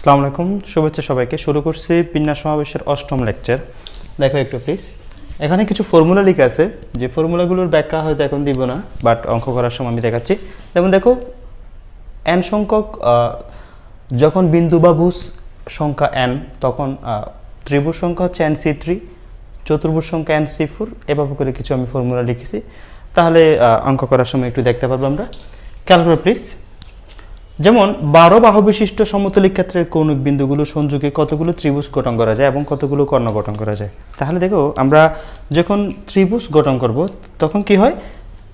আসসালামু আলাইকুম, শুভেচ্ছা সবাইকে। শুরু করছি বিন্যাস সমাবেশের অষ্টম লেকচার। দেখো একটু প্লিজ, এখানে কিছু ফর্মুলা লেখা আছে, যে ফর্মুলাগুলোর ব্যাখ্যা হয়তো এখন দিব না, বাট অঙ্ক করার সময় আমি দেখাচ্ছি। যেমন দেখো, এন সংখ্যক যখন বিন্দু বা ভুজ সংখ্যা এন, তখন ত্রিভুজ সংখ্যা হচ্ছে NC3, চতুর্ভুজ সংখ্যা NC4, এভাবে করে কিছু আমি ফর্মুলা লিখেছি। তাহলে অঙ্ক করার সময় একটু দেখতে পারবো আমরা। খেয়াল করো প্লিজ। যেমন 12 বাহু বিশিষ্ট সমতলিক ক্ষেত্রের কৌণিক বিন্দুগুলো সংযোগে কতগুলো ত্রিভুজ গঠন করা যায় এবং কতগুলো কর্ণ গঠন করা যায়। তাহলে দেখো, আমরা যখন ত্রিভুজ গঠন করব তখন কি হয়,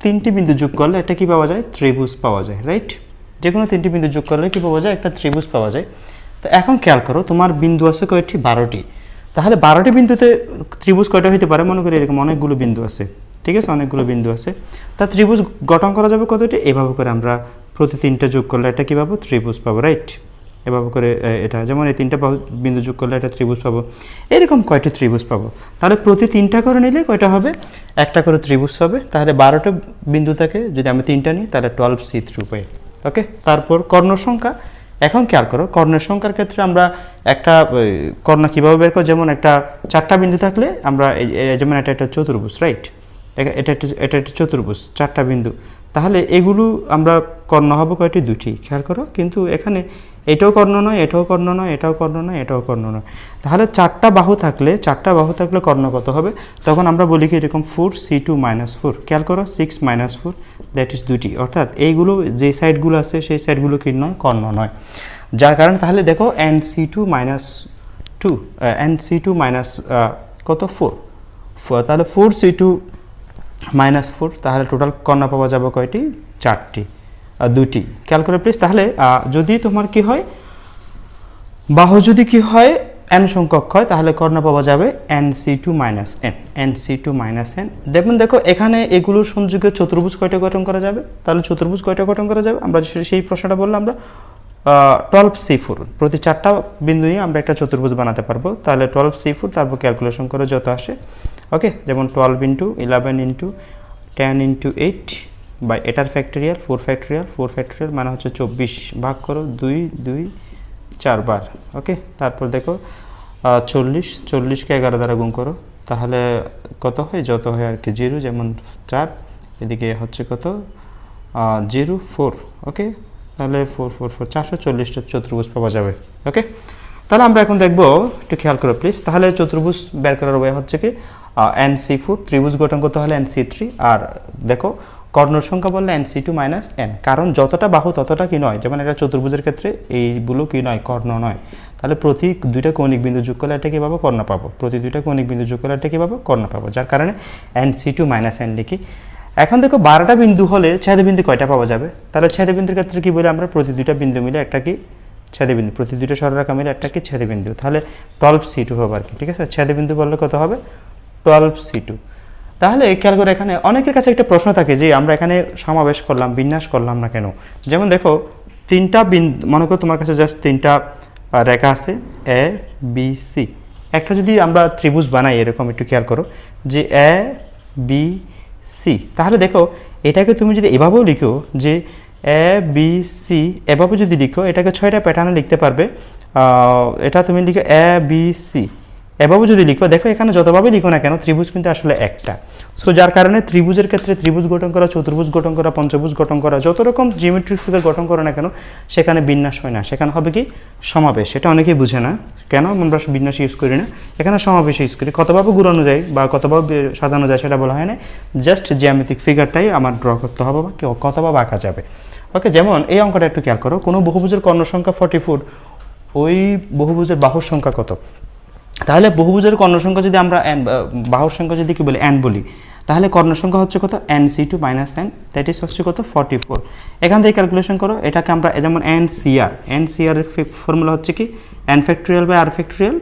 তিনটি বিন্দু যোগ করলে একটা কি পাওয়া যায়, ত্রিভুজ পাওয়া যায়, রাইট? যে কোনো তিনটি বিন্দু যোগ করলে কি পাওয়া যায়, একটা ত্রিভুজ পাওয়া যায়। তো এখন খেয়াল করো, তোমার বিন্দু আছে কয়টি, 12টি। তাহলে 12টি বিন্দুতে ত্রিভুজ কয়টা হতে পারে, মনে করি এরকম অনেকগুলো বিন্দু আছে, ঠিক আছে, অনেকগুলো বিন্দু আছে। তা ত্রিভুজ গঠন করা যাবে কতটি, এভাবে করে আমরা প্রতি তিনটা যোগ করলে এটা কী পাবো, ত্রিভুজ পাবো, রাইট? এভাবে করে এটা, যেমন এই তিনটা বিন্দু যোগ করলে একটা ত্রিভুজ পাবো। এরকম কয়টি ত্রিভুজ পাবো, তাহলে প্রতি তিনটা করে নিলে কয়টা হবে, একটা করে ত্রিভুজ হবে। তাহলে 12টা বিন্দু থাকে, যদি আমি তিনটা নিই তাহলে 12C3 পাই। ওকে, তারপর কর্ণ সংখ্যা। এখন খেয়াল করো, কর্ণের সংখ্যার ক্ষেত্রে আমরা একটা কর্ণ কীভাবে বের করো, যেমন একটা 4টা বিন্দু থাকলে আমরা যেমন এটা একটা চতুর্ভুজ, রাইট? এটা একটা চতুর্ভুজ, 4টা বিন্দু। তাহলে এগুলো আমরা কর্ণ হবে কয়টি, 2টি। খেয়াল করো, কিন্তু এখানে এটাও কর্ণ নয়, এটাও কর্ণ নয়, এটাও কর্ণ নয়, এটাও কর্ণ নয়। তাহলে 4টা বাহু থাকলে কর্ণ কত হবে, তখন আমরা বলি কি এরকম 4C2 - 4। খেয়াল করো, 6 - 4 দ্যাট ইজ 2টি। অর্থাৎ এইগুলো যে সাইডগুলো আছে সেই সাইডগুলো কি নয়, কর্ণ নয়। যার কারণে তাহলে দেখো NC2 - 2, NC2 কত, 4। তাহলে 4C2 - 4, তাহলে টোটাল কর্ণ পাওয়া যাবে কয়টি, 4টি, 2টি। খেয়াল করে প্লিজ। তাহলে যদি তোমার কি হয়, বাহু যদি কি হয় n সংখ্যক হয়, তাহলে কর্ণ পাওয়া যাবে NC2 - n, NC2 - n। দেখো এখানে এগুলোর সংযোগে চতুর্ভুজ কয়টা গঠন করা যাবে, তাহলে চতুর্ভুজ কয়টা গঠন করা যাবে, আমরা সেই প্রশ্নটা বললাম আমরা 12C4, প্রতি 4টা বিন্দু নিয়ে আমরা একটা চতুর্ভুজ বানাতে পারবো। তাহলে 12C4, তারপর ক্যালকুলেশন করে যত আসে। ওকে, যেমন 12 × 11 × 10 × 8 বা এটার ফ্যাক্টরিয়াল 4 ফ্যাক্টরিয়াল মানে হচ্ছে 24, ভাগ করো 2 2 4 বার। ওকে, তারপর দেখো 40কে 11 দ্বারা গুণ করো, তাহলে কত হয়, যত হয় আর কি, 0, যেমন 4, এদিকে হচ্ছে কত, 0 4। ওকে, তাহলে 4 4 4 440টা চতুর্ভুজ পাওয়া যাবে। ওকে, তাহলে আমরা এখন দেখবো, একটু খেয়াল করো প্লিজ। তাহলে চতুর্ভুজ বের করার উপায় হচ্ছে কি, NC4, ত্রিভুজ গঠন করতে হলে NC3, আর দেখো কর্ণর সংখ্যা বললে NC2 - n, কারণ যতটা বাহু ততটা কি নয়, যেমন এটা চতুর্ভুজের ক্ষেত্রে এইগুলো কি নয়, কর্ণ নয়। তাহলে প্রতি দুইটা কৌণিক বিন্দু যোগ করলে এটা কি পাবো, কর্ণ পাবো। প্রতি দুইটা কৌণিক বিন্দু যোগ করলে এটা কি পাবো, কর্ণ পাবো। যার কারণে NC2 - n লিখি। এখন দেখো 12টা বিন্দু হলে ছেদবিন্দু কয়টা পাওয়া যাবে, তাহলে ছেদবিন্দুর ক্ষেত্রে কি বলে আমরা, প্রতি দুইটা বিন্দু মিলে একটা কি ছেদবিন্দু, প্রতি দুইটা সরলরেখা মিলে একটা কি ছেদবিন্দু। তাহলে 12C2 হবে আর কি, ঠিক আছে? ছেদবিন্দু বললে কত হবে, 12C2। তাহলে খেয়াল করে, এখানে অনেকের কাছে একটা প্রশ্ন থাকে যে আমরা এখানে সমাবেশ করলাম, বিন্যাস করলাম না কেন। যেমন দেখো, তিনটা বিন্দু, মনে করো তোমার কাছে জাস্ট তিনটা রেখা আছে ABC। একটা যদি আমরা ত্রিভুজ বানাই এরকম, একটু খেয়াল করো যে ABC, তাহলে দেখো এটাকে তুমি যদি এভাবেও লিখো যে ABC, এভাবে যদি লিখো, এটাকে 6টা প্যাটার্নে লিখতে পারবে। এটা তুমি লিখো ABC, এভাবে যদি লিখো, দেখো এখানে যতভাবে লিখো না কেন, ত্রিভুজ কিন্তু আসলে একটা। সো যার কারণে ত্রিভুজের ক্ষেত্রে ত্রিভুজ গঠন করা, চতুর্ভুজ গঠন করা, পঞ্চভুজ গঠন করা, যত রকম জিওমেট্রিক ফিগার গঠন করো না কেন, সেখানে বিন্যাস হয় না, সেখানে হবে কি, সমাবেশ। এটা অনেকেই বুঝে না, কেন আমরা বিন্যাস ইউজ করি না, এখানে সমাবেশ ইউজ করি। কতভাবে ঘুরানো যায় বা কতভাবে সাজানো যায় সেটা বলা হয় না, জাস্ট জ্যামিতিক ফিগারটাই আমার ড্র করতে হবে বা কতভাবে আঁকা যাবে। ওকে, যেমন এই অঙ্কটা একটু খেয়াল করো, কোনো বহুভুজের কর্ণ সংখ্যা 44, ওই বহুভুজের বাহুর সংখ্যা কত। তাহলে বহুভুজের কর্ণ সংখ্যা যদি আমরা বাহুর সংখ্যা যদি কি বলি, n বলি, তাহলে কর্ণ সংখ্যা হচ্ছে কত, NC2 - n, দ্যাট ইজ হচ্ছে কত, 44। এখান থেকে ক্যালকুলেশন করো, এটাকে আমরা যেমন NCR এর ফর্মুলা হচ্ছে কি, n factorial by r factorial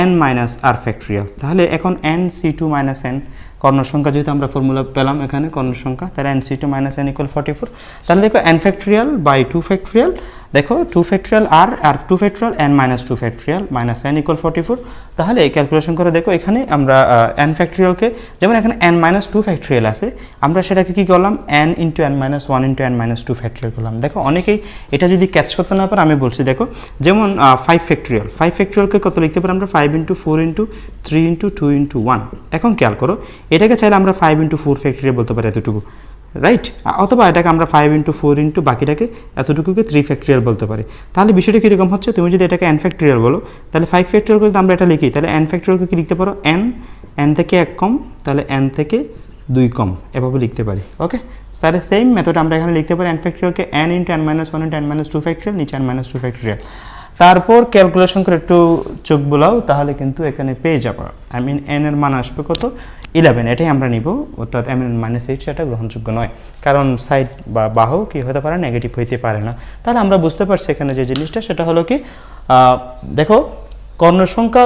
n - r factorial. তাহলে এখন NC2 - n কর্ণ সংখ্যা যেহেতু আমরা ফর্মুলা পেলাম এখানে কর্ণ সংখ্যা, তাহলে n/2 - n = 44। তাহলে দেখো n ফ্যাক্টরিয়াল বাই 2 ফ্যাক্টরিয়াল, দেখো 2 ফ্যাক্টরিয়াল আর 2 factorial n - 2 factorial minus n = 44। তাহলে ক্যালকুলেশন করে দেখো এখানে আমরা n ফ্যাক্টরিয়ালকে, যেমন এখানে n - 2 ফ্যাক্টরিয়াল আছে, আমরা সেটাকে কি করলাম n × n - 1 × n - 2 ফ্যাক্টরিয়াল করলাম। দেখো অনেকেই এটা যদি ক্যাচ করতে না পারে আমি বলছি, দেখো যেমন 5 ফ্যাক্টরিয়ালকে কত লিখতে পারি আমরা, 5 × 4 × 3 × 2 × 1। এখন খেয়াল করো, এটাকে চাইলে আমরা 5 × 4 ফ্যাক্টরিয়াল বলতে পারি এতটুকু, রাইট? অথবা এটাকে আমরা 5 × 4 × বাকিটাকে এতটুকুকে 3 ফ্যাক্টরিয়াল বলতে পারি। তাহলে বিষয়টা কীরকম হচ্ছে, তুমি যদি এটাকে n ফ্যাক্টরিয়াল বলো, তাহলে 5 ফ্যাক্টরিয়াল করে আমরা এটা লিখি, তাহলে n ফ্যাক্টরিয়ালকে কি লিখতে পারো, n থেকে 1 কম, তাহলে n থেকে 2 কম, এভাবে লিখতে পারি। ওকে, তাহলে সেম মেথড আমরা এখানে লিখতে পারি n ফ্যাক্টরিয়ালকে n × n - 1 × n - 2 factorial, নিচে n - 2 ফ্যাক্টরিয়াল। তারপর ক্যালকুলেশন করে একটু চোখ বোলাও, তাহলে কিন্তু এখানে পেয়ে যাবো n এর মান আসবে কত, 11। এটাই আমরা নিব, অর্থাৎ m - 8 সেটা গ্রহণযোগ্য নয়, কারণ সাইড বা বাহু কি হতে পারে, নেগেটিভ হইতে পারে না। তাহলে আমরা বুঝতে পারছি এখানে যে জিনিসটা সেটা হলো কি, দেখো কর্ণ সংখ্যা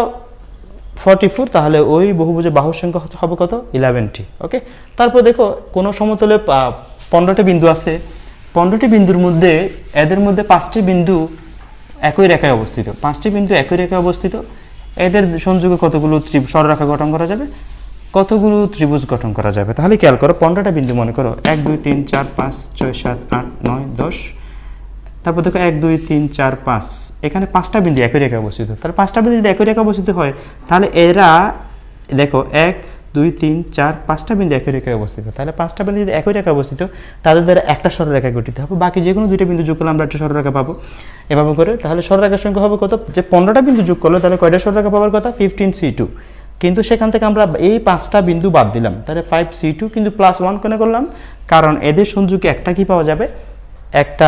44, তাহলে ওই বহুভুজের বাহুর সংখ্যা হবে কত, 11টি। ওকে, তারপর দেখো কোনো সমতলে 15টি বিন্দু আছে, 15টি বিন্দুর মধ্যে এদের মধ্যে 5টি বিন্দু একই রেখায় অবস্থিত, 5টি বিন্দু একই রেখায় অবস্থিত, এদের সংযোগে কতগুলো সরলরেখা গঠন করা যাবে, কতগুলো ত্রিভুজ গঠন করা যাবে। তাহলে খেয়াল করো, 15টা বিন্দু মনে করো, 1 2 3 4 5 6 7 8 9 10, তারপর দেখো 1 2 3 4 5, এখানে 5টা বিন্দু একই রেখায় অবস্থিত। তাহলে 5টা বিন্দু যদি একই রেখায় অবস্থিত হয়, তাহলে এরা দেখো 1 2 3 4 5টা বিন্দু একই রেখায় অবস্থিত। তাহলে 5টা বিন্দু যদি একই রেখায় অবস্থিত, তাদের দ্বারা একটা সরলরেখা গঠিত হবে, বাকি যে কোনো 2টা বিন্দু যোগ করলে আমরা একটা সরলরেখা পাবো, এভাবে করে। তাহলে সরলরেখার সংখ্যা হবে কত, যে 15টা বিন্দু যোগ করলে তাহলে কয়টা সরলরেখা পাওয়ার কথা, 15c2। কিন্তু সেখান থেকে আমরা এই 5টা বিন্দু বাদ দিলাম, তাহলে 5c2, কিন্তু +1 কেন করলাম, কারণ এদের সংযোগে একটা কি পাওয়া যাবে, একটা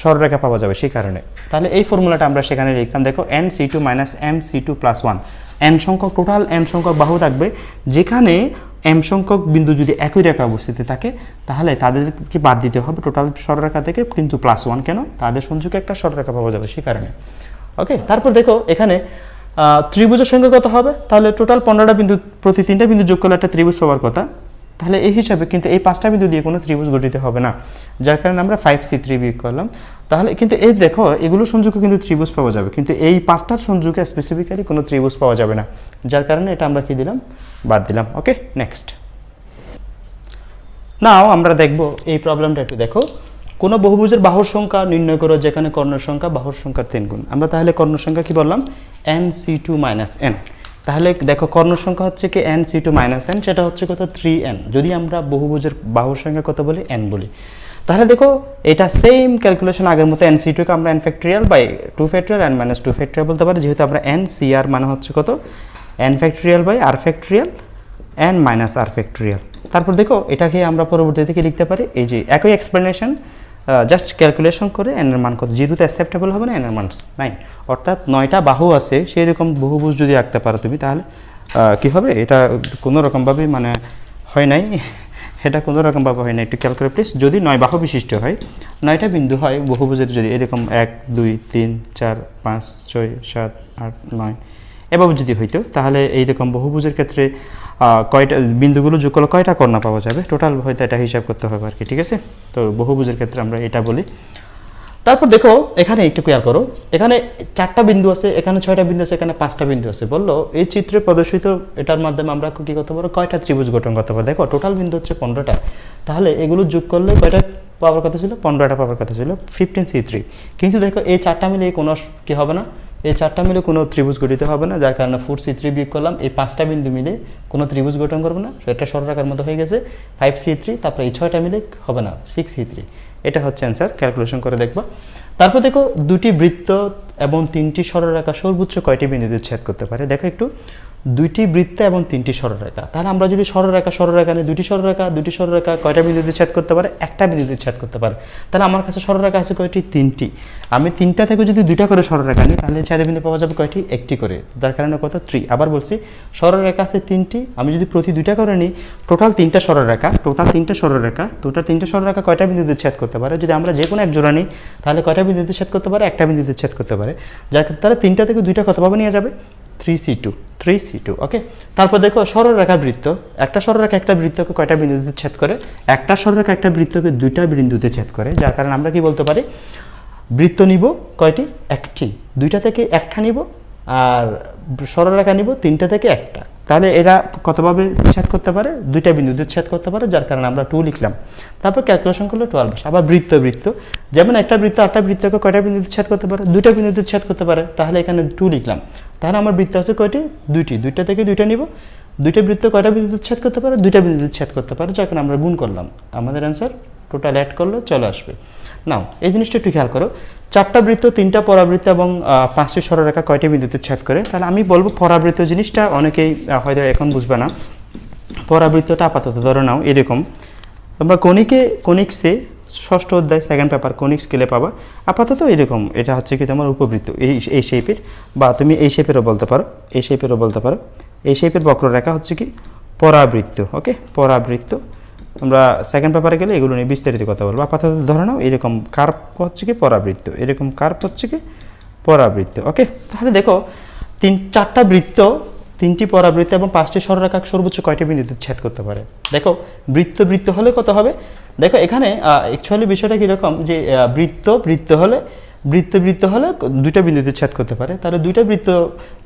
সরলরেখা পাওয়া যাবে, সেই কারণে। তাহলে এই ফর্মুলাটা আমরা সেখানে লিখলাম, দেখো nc2 - mc2 + 1, n সংখ্যক, টোটাল n সংখ্যক বাহু থাকবে, যেখানে m সংখ্যক বিন্দু যদি একই রেখা অবস্থিত থাকে, তাহলে তাদেরকে বাদ দিতে হবে টোটাল সরলরেখা থেকে, কিন্তু +1 কেন, তাদের সংযোগে একটা সরলরেখা পাওয়া যাবে, সেই কারণে। ওকে, তারপর দেখো এখানে ত্রিভুজের সংখ্যা কত হবে, তাহলে টোটাল 15টা বিন্দু, প্রতি 3টা বিন্দু যোগ করলে একটা ত্রিভুজ পাওয়ার কথা। তাহলে এই হিসাবে কিন্তু এই 5টা বিন্দু দিয়ে কোনো ত্রিভুজ গঠিত হবে না, যার কারণে আমরা 5c3 বিয়োগ করলাম। তাহলে কিন্তু এই দেখো এগুলো সংযোগে কিন্তু ত্রিভুজ পাওয়া যাবে, কিন্তু এই 5টার সংযোগে স্পেসিফিক্যালি কোনো ত্রিভুজ পাওয়া যাবে না, যার কারণে এটা আমরা কি দিলাম, বাদ দিলাম। ওকে, নেক্সট। নাও আমরা দেখব এই প্রবলেমটা, একটু দেখো, কোনো বহুভুজের বাহুর সংখ্যা নির্ণয় করো যেখানে কর্ণের সংখ্যা বাহুর সংখ্যার 3 গুণ। আমরা তাহলে কর্ণের সংখ্যা কি বললাম, nc2 - n। তাহলে দেখো কর্ণের সংখ্যা হচ্ছে কি nc2 - n, সেটা হচ্ছে কত, 3n, যদি আমরা বহুভুজের বাহুর সংখ্যা কত বলি, n বলি। তাহলে দেখো এটা সেম ক্যালকুলেশন আগের মতো, nc2 কে আমরা n factorial by 2 factorial n - 2 factorial বলতে পারি, যেহেতু আমরা ncr মানে হচ্ছে কত, n factorial by r factorial n - r factorial. তারপর দেখো এটাকে আমরা পরবর্তীতে কি লিখতে পারি, এই যে একই এক্সপ্লেনেশন, জাস্ট ক্যালকুলেশন করে n এর মান কত, 0 তে অ্যাকসেপ্টেবল হবে না, n এর মান 9, অর্থাৎ 9টা বাহু আছে, সেই রকম বহুভুজ যদি আঁকতে পারো তুমি, তাহলে কি হবে, এটা কোনো রকমভাবে মানে হয় নাই, এটা কোনো রকমভাবে হয় না, একটু ক্যালকুলেট প্লিজ। যদি 9 বাহু বিশিষ্ট হয়, 9টা বিন্দু হয় বহুভুজের, যদি এরকম 1 2 3 4 5 6 7 8 9 এভাবে যদি হইতো, তাহলে এইরকম বহুভুজের ক্ষেত্রে কয়টা বিন্দুগুলো যোগ করলে কয়টা কর্ণ পাওয়া যাবে, টোটাল হয়তো এটা হিসাব করতে হবে আর কি, ঠিক আছে। তো বহুভুজের ক্ষেত্রে আমরা এটা বলি। তারপর দেখো এখানে একটু খেয়াল করো, এখানে 4টা বিন্দু আছে, এখানে 6টা বিন্দু আছে, এখানে 5টা বিন্দু আছে। বললো এই চিত্রে প্রদর্শিত এটার মাধ্যমে আমরা কি করতে পারবো, কয়টা ত্রিভুজ গঠন করতে পারবো। দেখো টোটাল বিন্দু হচ্ছে 15টা, তাহলে এগুলো যোগ করলে কয়টা পাওয়ার কথা ছিল, 15টা পাওয়ার কথা ছিল, 15c3। কিন্তু দেখো এই 4টা মিলে কোনো কি হবে না, এই 4টা মিলে কোনো ত্রিভুজ গঠিত হবে না, যার কারণে 4c3 বিয়োগ করলাম, এই 5টা বিন্দু মিলে কোনো ত্রিভুজ গঠন করবে না, সেটা সরলরেখার মতো হয়ে গেছে 5c3। তারপরে এই 6টা মিলে হবে না, 6c3। এটা হচ্ছে অ্যান্সার, ক্যালকুলেশন করে দেখবা। তারপর দেখো 2টি বৃত্ত এবং 3টি সরলরেখা সর্বোচ্চ কয়টি বিন্দুতে ছেদ করতে পারে। দেখো একটু, 2টি বৃত্ত এবং 3টি সরলরেখা, তাহলে আমরা যদি সরলরেখা নিয়ে 2টি সরলরেখা কয়টা বিন্দুতে ছেদ করতে পারে, একটা বিন্দুতে ছেদ করতে পারে। তাহলে আমার কাছে সরলরেখা আছে কয়টি, 3টি। আমি 3টা থেকে যদি 2টা করে সরলরেখা নিই, তাহলে ছেদ বিন্দু পাওয়া যাবে কয়টি, 1টি করে, যার কারণে কত, 3। আবার বলছি, সরলরেখা আছে 3টি, আমি যদি প্রতি 2টা করে নিই, টোটাল 3টা সরলরেখা কয়টা বিন্দুতে ছেদ করতে পারে। যদি আমরা যে কোনো এক জোড়া নিই, তাহলে কয়টা বিন্দুতে ছেদ করতে পারে, একটা বিন্দুতে ছেদ করতে পারে, যার তাহলে 3টা থেকে 2টা কতভাবে নিয়ে যাবে, 3C2 ওকে। তারপর দেখো সরলরেখা বৃত্ত, একটা সরলরেখা একটা বৃত্তকে কয়টা বিন্দুতে ছেদ করে, একটা সরলরেখা একটা বৃত্তকে দুইটা বিন্দুতে ছেদ করে, যার কারণে আমরা কি বলতে পারি বৃত্ত নিব কয়টি, একটি, দুইটা থেকে একটা নিব, আর সরলরেখা নিব তিনটা থেকে একটা। তাহলে এরা কতভাবে ছেদ করতে পারে, দুইটা বিন্দুতে ছেদ করতে পারে, যার কারণে আমরা 2 লিখলাম। তারপর ক্যালকুলেশন করলে 12 আসে। আবার বৃত্ত যেমন একটা বৃত্ত আটটা বৃত্তকে কয়টা বিন্দুতে ছেদ করতে পারে, দুইটা বিন্দুতে ছেদ করতে পারে, তাহলে এখানে 2 লিখলাম। তাহলে আমার বৃত্ত আছে কয়টি, দুইটা থেকে দুইটা নিব, দুইটা বৃত্ত কয়টা বিন্দুতে ছেদ করতে পারে, দুইটা বিন্দুতে ছেদ করতে পারে, যার কারণে আমরা গুণ করলাম, আমাদের অ্যান্সার টোটাল অ্যাড করলে চলে আসবে। নাও এই জিনিসটা একটু খেয়াল করো, 4টা বৃত্ত, 3টা পরাবৃত্ত এবং 5টি সরলরেখা কয়টি বিন্দুতে ছেদ করে। তাহলে আমি বলবো পরাবৃত্ত জিনিসটা অনেকেই হয়তো এখন বুঝবে না। পরাবৃত্তটা আপাতত ধরে নাও এরকম, তোমরা কনিক্সে 6ষ্ঠ অধ্যায় 2nd পেপার কনিক স্কেলে পাবা। আপাতত এরকম, এটা হচ্ছে কি তোমার উপবৃত্ত, এই শেপের, বা তুমি এই শেপেরও বলতে পারো, এই শেপের বক্ররেখা হচ্ছে কি পরাবৃত্ত। ওকে, পরাবৃত্ত। আমরা 2nd পেপারে গেলে এগুলো নিয়ে বিস্তারিত কথা বলবো। আপাতত ধরে নাও এরকম কার্ভ হচ্ছে কি পরাবৃত্ত, এরকম কার্ভ হচ্ছে কি পরাবৃত্ত। ওকে, তাহলে দেখো 4টা বৃত্ত, 3টি পরাবৃত্ত এবং 5টি সরলরেখা সর্বোচ্চ কয়টি বিন্দুতে ছেদ করতে পারে। দেখো বৃত্ত হলে কত হবে, দেখো এখানে অ্যাকচুয়ালি বিষয়টা কীরকম যে বৃত্ত হলে দুইটা বিন্দুতে ছেদ করতে পারে। তাহলে দুইটা বৃত্ত,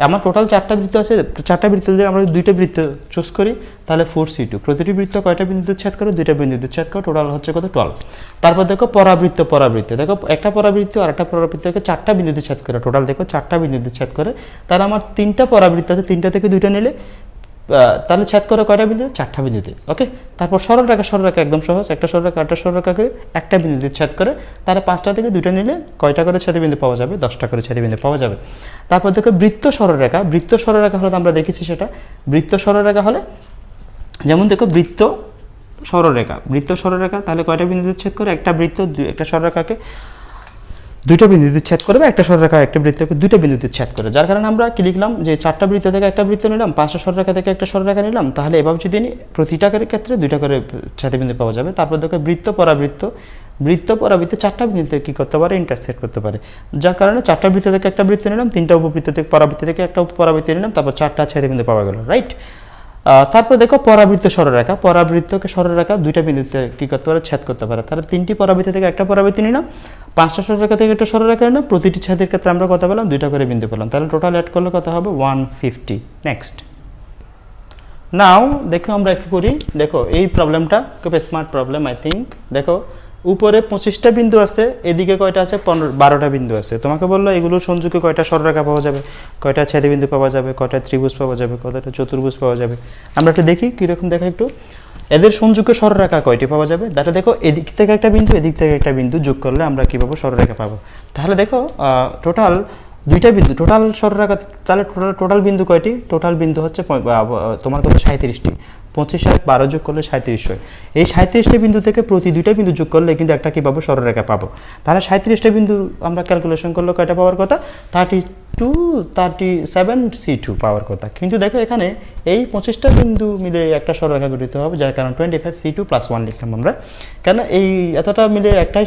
আমার টোটাল 4টা বৃত্ত আছে, 4টা বৃত্ত যদি আমরা দুইটা বৃত্ত চুজ করি তাহলে 4C2, প্রতিটি বৃত্ত কয়টা বিন্দুতে ছেদ করে, দুইটা বিন্দুতে ছেদ করে, টোটাল হচ্ছে কত 12। তারপর দেখো পরাবৃত্ত, দেখো একটা পরাবৃত্ত আর একটা পরাবৃত্তকে 4টা বিন্দুতে ছেদ করে, টোটাল দেখো 4টা বিন্দুতে ছেদ করে। তাহলে আমার 3টা পরাবৃত্ত আছে, 3টা থেকে দুইটা নিলে তাহলে ছেদ করে কয়টা বিন্দুতে, 4টা বিন্দুতে। ওকে, তারপর সরলরেখা একদম সহজ, একটা সরলরেখাকে একটা বিন্দুতে ছেদ করে, তাহলে 5টা থেকে দুইটা নিলে কয়টা করে ছেদবিন্দু পাওয়া যাবে, 10টা করে ছেদবিন্দু পাওয়া যাবে। তারপর দেখো বৃত্ত সরলরেখা হলে আমরা দেখেছি সেটা, বৃত্ত সরলরেখা হলে যেমন দেখো বৃত্ত সরলরেখা তাহলে কয়টা বিন্দুতে ছেদ করে, একটা বৃত্ত একটা সরলরেখাকে দুইটা বিন্দুতে ছেদ করবে, একটা সরলরেখা একটা বৃত্তকে দুইটা বিন্দুতে ছেদ করে, যার কারণে আমরা কি লিখলাম যে 4টা বৃত্ত থেকে একটা বৃত্ত নিলাম, 5টা সরলরেখা থেকে একটা সরলরেখা নিলাম, তাহলে এভাবে যদি প্রতিটা ক্ষেত্রে দুইটা করে ছেদবিন্দু পাওয়া যাবে। তারপর দেখো বৃত্ত পরাবৃত্ত 4টা বিন্দুতে কি করতে পারে, ইন্টারসেক্ট করতে পারে, যার কারণে 4টা বৃত্ত থেকে একটা বৃত্ত নিলাম, 3টা উপবৃত্ত থেকে পরাবৃত্ত থেকে একটা পরাবৃত্ত নিলাম, তারপর 4টা ছেদবিন্দু পাওয়া গেল, রাইট। তারপর দেখো পরাবৃত্ত সরলরেখা দুইটা বিন্দুতে কি করতে পারে, ছেদ করতে পারে। তাহলে 3টি পরাবৃত্ত থেকে একটা পরাবৃত্ত নিলাম, 5টা সরলরেখা থেকে একটা সরলরেখা নিলাম, প্রতিটি ছেদের ক্ষেত্রে আমরা কত পেলাম, দুইটা করে বিন্দু পেলাম, তাহলে টোটাল অ্যাড করলে কত হবে 150। নেক্সট নাও দেখো আমরা একটু করি, দেখো এই প্রবলেমটা খুব স্মার্ট প্রবলেম আই থিঙ্ক। দেখো উপরে 25টা বিন্দু আছে, এদিকে কয়টা আছে, 12টা বিন্দু আছে। তোমাকে বললো এগুলোর সংযোগে কয়টা সরলরেখা পাওয়া যাবে, কয়টা ছেদবিন্দু পাওয়া যাবে, কয়টা ত্রিভুজ পাওয়া যাবে, কয়টা চতুর্ভুজ পাওয়া যাবে। আমরা একটু দেখি কীরকম, দেখা একটু এদের সংযোগে সরলরেখা কয়টি পাওয়া যাবে। এটা দেখো এদিক থেকে একটা বিন্দু, এদিক থেকে একটা বিন্দু যোগ করলে আমরা কী পাবো, সরলরেখা পাবো। তাহলে দেখো টোটাল দুইটা বিন্দু, টোটাল সরলরেখা, তাহলে টোটাল বিন্দু কয়টি, টোটাল বিন্দু হচ্ছে তোমার কত 37টি, 25 আর 12 যোগ করলে 37 হয়। এই 37টা বিন্দু থেকে প্রতি দুইটা বিন্দু যোগ করলে কিন্তু একটা কি পাবো, সরলরেখা পাবো। তাহলে 37টা বিন্দু আমরা ক্যালকুলেশন করলে কয়টা পাওয়ার কথা, 37C2 পাওয়ার কথা। কিন্তু দেখো এখানে এই 25টা বিন্দু মিলে একটা সরলরেখা গঠিত হবে, যার কারণ 25C2 + 1 লিখলাম আমরা, কেন এই এতটা মিলে একটাই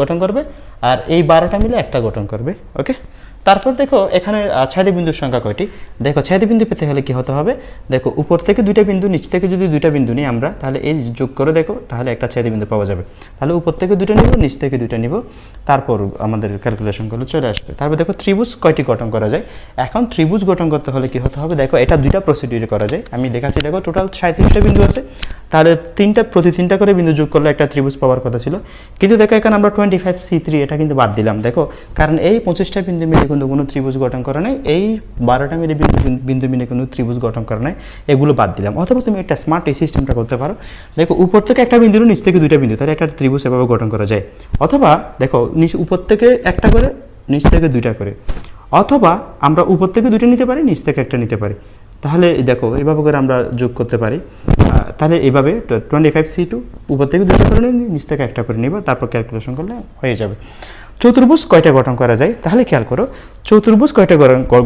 গঠন করবে আর এই 12টা মিলে একটা গঠন করবে। ওকে, তারপর দেখো এখানে ছেদবিন্দুর সংখ্যা কয়টি, দেখো ছেদবিন্দু পেতে হলে কি হতে হবে, দেখো উপর থেকে দুইটা বিন্দু, নিচ থেকে যদি দুইটা বিন্দু নিই আমরা, তাহলে এই যোগ করে দেখো তাহলে একটা ছেদবিন্দু পাওয়া যাবে। তাহলে উপর থেকে দুইটা নিব, নিচ থেকে দুইটা নিব, তারপর আমাদের ক্যালকুলেশন করলে চলে আসবে। তারপর দেখো ত্রিভুজ কয়টি গঠন করা যায়, এখন ত্রিভুজ গঠন করতে হলে কি হতে হবে, দেখো এটা দুইটা প্রসিডিউরে করা যায়, আমি দেখাচ্ছি। দেখো টোটাল 37টা বিন্দু আছে, তাহলে প্রতি তিনটা করে বিন্দু যোগ করলে একটা ত্রিভুজ পাওয়ার কথা ছিল, কিন্তু দেখো এখানে আমরা 25C3 এটা কিন্তু বাদ দিলাম। দেখো কারণ এই 25টা বিন্দু মিলে কিন্তু কোনো ত্রিভুজ গঠন করা নাই, এই 12টা মিলে বিন্দু মিলে কোনো ত্রিভুজ গঠন করা নাই, এগুলো বাদ দিলাম। অথবা তুমি একটা স্মার্ট এই সিস্টেমটা করতে পারো, দেখো উপর থেকে একটা বিন্দু, নিচ থেকে দুইটা বিন্দু, তাহলে একটা ত্রিভুজ এভাবে গঠন করা যায়। অথবা দেখো উপর থেকে একটা করে, নিচ থেকে দুইটা করে, অথবা আমরা উপর থেকে দুইটা নিতে পারি, নিচ থেকে একটা নিতে পারি। তাহলে দেখো এইভাবে করে আমরা যোগ করতে পারি। তাহলে এইভাবে 25C2 উপর থেকে দুইটা করে নিই, নিচ থেকে একটা করে নিব, তারপর ক্যালকুলেশন করলে হয়ে যাবে। চতুর্ভুজ কয়টা গঠন করা যায় তাহলে খেয়াল করো, চতুর্ভুজ কয়টা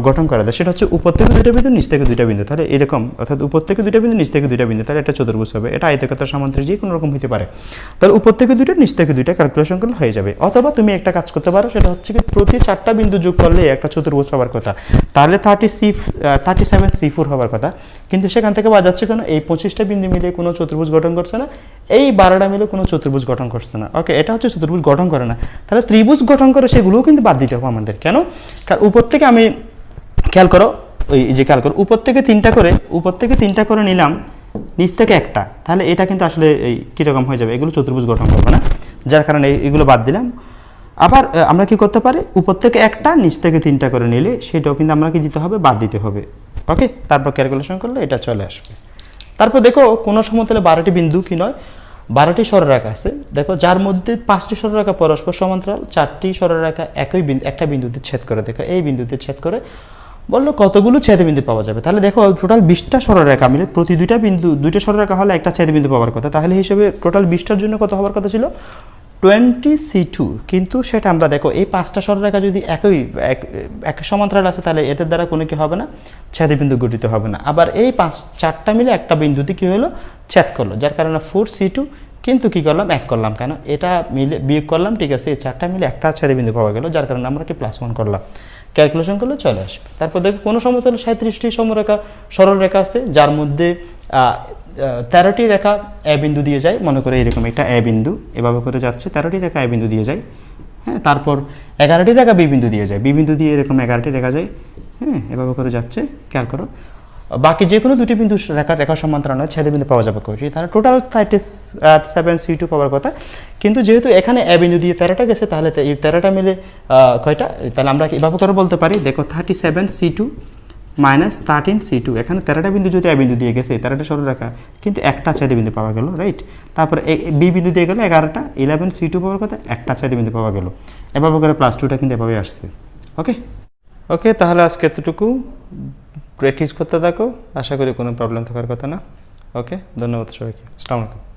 গঠন করা যায় সেটা হচ্ছে উপর থেকে দুইটা বিন্দু নিচ থেকে দুইটা বিন্দু, তাহলে এরকম অর্থাৎ উপর থেকে দুইটা বিন্দু নিচ থেকে দুইটা বিন্দু, তাহলে এটা চতুর্ভুজ হবে। এটা আয়তাকার সামান্তরিক যে কোনো রকম হতে পারে, তাহলে উপর থেকে দুইটা নিচ থেকে দুইটা ক্যালকুলেশন করলে হয়ে যাবে। অথবা তুমি একটা কাজ করতে পারো, সেটা হচ্ছে কি প্রতি 4টা বিন্দু যোগ করলে একটা চতুর্ভুজ হওয়ার কথা, তাহলে 37 C4 হওয়ার কথা, কিন্তু সেখান থেকে বাদ যাচ্ছে কেন, এই 25টা বিন্দু মিলে কোনো চতুর্ভুজ গঠন করছে না, এই 12টা মিলে কোনো চতুর্ভুজ গঠন করছে না। ওকে, এটা হচ্ছে চতুর্ভুজ গঠন করে না, তাহলে ত্রিভুজ গঠন করে সেগুলোও কিন্তু বাদ দিতে হবে আমাদের। কেন? কারণ উপর থেকে আমি খেয়াল করো, ওই যে খেয়াল করো উপর থেকে তিনটা করে নিলাম, নিচ থেকে একটা, তাহলে এটা কিন্তু আসলে এই কীরকম হয়ে যাবে, এগুলো চতুর্ভুজ গঠন করবে না, যার কারণে এগুলো বাদ দিলাম। আবার আমরা কি করতে পারি, উপর থেকে একটা নিচ থেকে 3টা করে নিলে সেটাও কিন্তু আমরা কি দিতে হবে, বাদ দিতে হবে। ওকে, তারপর ক্যালকুলেশন করলে এটা চলে আসবে। তারপর দেখো কোনো সমতলে 12টি বিন্দু কি নয় 12টি সরলরেখা আছে, দেখো যার মধ্যে 5টি সরলরেখা পরস্পর সমান্তরাল, 4টি সরলরেখা একটা বিন্দুতে ছেদ করে, দেখো এই বিন্দুতে ছেদ করে বললো কতগুলো ছেদবিন্দু পাওয়া যাবে, তাহলে দেখো টোটাল 20টা সরলরেখা মিলে প্রতি দুইটা সরলরেখা হলে একটা ছেদবিন্দু পাওয়ার কথা, তাহলে হিসেবে টোটাল 20টার জন্য কত হওয়ার কথা ছিল 20C2, কিন্তু সেটা আমরা দেখো এই 5টা সরলরেখা যদি এক সমান্তরাল আছে তাহলে এদের দ্বারা কোনো কি হবে না, ছেদবিন্দু গঠিত হবে না। আবার এই 4টা মিলে একটা বিন্দুতে কি হলো, ছেদ করলো, যার কারণে 4C2, কিন্তু কি করলাম 1 করলাম, কেন এটা মিলে বিয়োগ করলাম, ঠিক আছে, এই 4টা মিলে একটা ছেদবিন্দু পাওয়া গেল, যার কারণে আমরা কি +1 করলাম, ক্যালকুলেশন করলে চলে আসবে। তারপর দেখো কোনো সমতলে 37টি সরলরেখা আছে, যার মধ্যে 13টি রেখা এ বিন্দু দিয়ে যায়, মনে করে এরকম একটা এ বিন্দু এভাবে করে যাচ্ছে, 13টি রেখা এ বিন্দু দিয়ে যায়, হ্যাঁ, তারপর 11টি রেখা বি বিন্দু দিয়ে যায়, বি বিন্দু দিয়ে এরকম 11টি রেখা যায়, হ্যাঁ, এভাবে করে যাচ্ছে, খেয়াল করো। বাকি যে কোনো দুটি বিন্দু রেখা সমান্তরাল নয় ছেদবিন্দু পাওয়া যাবে কয়টি, তাহলে টোটাল 37C2 পাওয়ার কথা, কিন্তু যেহেতু এখানে এ বিন্দু দিয়ে 13টা গেছে, তাহলে এই 13টা মিলে কয়টা, তাহলে আমরা এভাবে করে বলতে পারি, দেখো 37C2 - 13C2, এখানে 13টা বিন্দু যদি এ বিন্দু দিয়ে গেছে 13টা সরলরেখা, কিন্তু একটা ছেদবিন্দু পাওয়া গেল, রাইট। তারপরে বি বিন্দু দিয়ে গেল 11টা, 11C2 পাওয়ার কথা, একটা ছেদবিন্দু পাওয়া গেল, এভাবে করে +2টা কিন্তু এভাবে আসছে। ওকে, তাহলে আজকে এতটুকু, প্র্যাকটিস করতে থাকো, আশা করি কোনো প্রবলেম থাকার কথা না। ওকে, ধন্যবাদ সবাইকে, আসসালামু আলাইকুম।